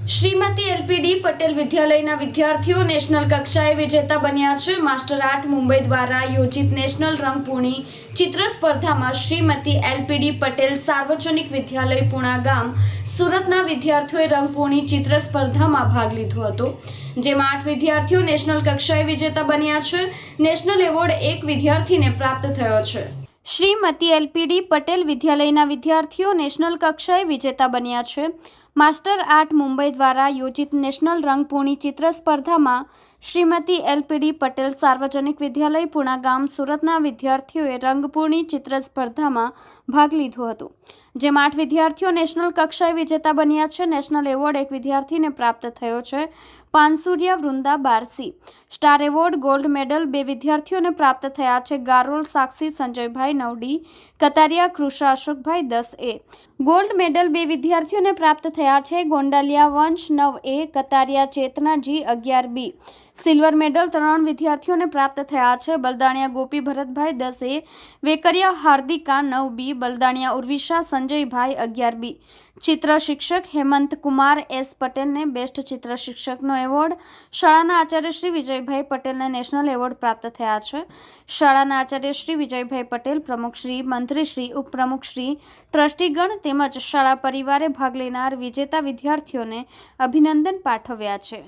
Shrimati LPD Patel વિદ્યાલયના વિદ્યાર્થીઓ national કક્ષાએ વિજેતા બન્યા છે। માસ્ટર આર્ટ મુંબઈ દ્વારા યોજિત નેશનલ રંગપૂર્ણી ચિત્ર સ્પર્ધામાં શ્રીમતી એલપીડી પટેલ સાર્વજનિક વિદ્યાલય પુણા ગામ સુરતના વિદ્યાર્થીઓએ રંગપૂર્ણી ચિત્ર સ્પર્ધામાં ભાગ લીધો હતો, જેમાં 8 વિદ્યાર્થીઓ નેશનલ કક્ષાએ વિજેતા બન્યા છે। નેશનલ એવોર્ડ એક વિદ્યાર્થીને પ્રાપ્ત થયો છે। શ્રીમતી એલપીડી પટેલ વિદ્યાલયના વિદ્યાર્થીઓ નેશનલ કક્ષાએ વિજેતા બન્યા છે। માસ્ટર આર્ટ મુંબઈ દ્વારા યોજિત નેશનલ રંગપૂર્ણી ચિત્ર સ્પર્ધામાં શ્રીમતી એલપીડી પટેલ સાર્વજનિક વિદ્યાલય પુણા ગામ સુરતના વિદ્યાર્થીઓએ રંગપૂર્ણી ચિત્ર સ્પર્ધામાં ભાગ લીધો હતો, જેમાં 8 વિદ્યાર્થીઓ નેશનલ કક્ષાએ વિજેતા બન્યા છે। નેશનલ એવોર્ડ એક વિદ્યાર્થીને પ્રાપ્ત થયો છે। પાનસુરિયા વૃંદા બારસી સ્ટાર એવોર્ડ ગોલ્ડ મેડલ 2 વિદ્યાર્થીઓને પ્રાપ્ત થયા છે। ગારોલ સાક્ષી સંજયભાઈ 9D, કતારિયા કૃષા અશોકભાઈ 10A। ગોલ્ડ મેડલ 2 વિદ્યાર્થીઓને પ્રાપ્ત થયા છે। ગોંડાલિયા વંશ 9A, કતારિયા ચેતનાજી 11B। સિલ્વર મેડલ 3 વિદ્યાર્થીઓને પ્રાપ્ત થયા છે। બલદાણિયા ગોપી ભરતભાઈ 10A, વેકરિયા હાર્દિકા 9B, બલદાણિયા ઉર્વિશા સંજયભાઈ 11B। ચિત્ર શિક્ષક હેમંત કુમાર S પટેલને બેસ્ટ ચિત્ર શિક્ષકનો એવોર્ડ, શાળાના આચાર્ય શ્રી વિજયભાઈ પટેલને નેશનલ એવોર્ડ પ્રાપ્ત થયા છે। શાળાના આચાર્ય શ્રી વિજયભાઈ પટેલ, પ્રમુખશ્રી, મંત્રીશ્રી, ઉપપ્રમુખશ્રી, ટ્રસ્ટીગણ તેમજ શાળા પરિવારે ભાગ લેનાર વિજેતા વિદ્યાર્થીઓને અભિનંદન પાઠવ્યા છે।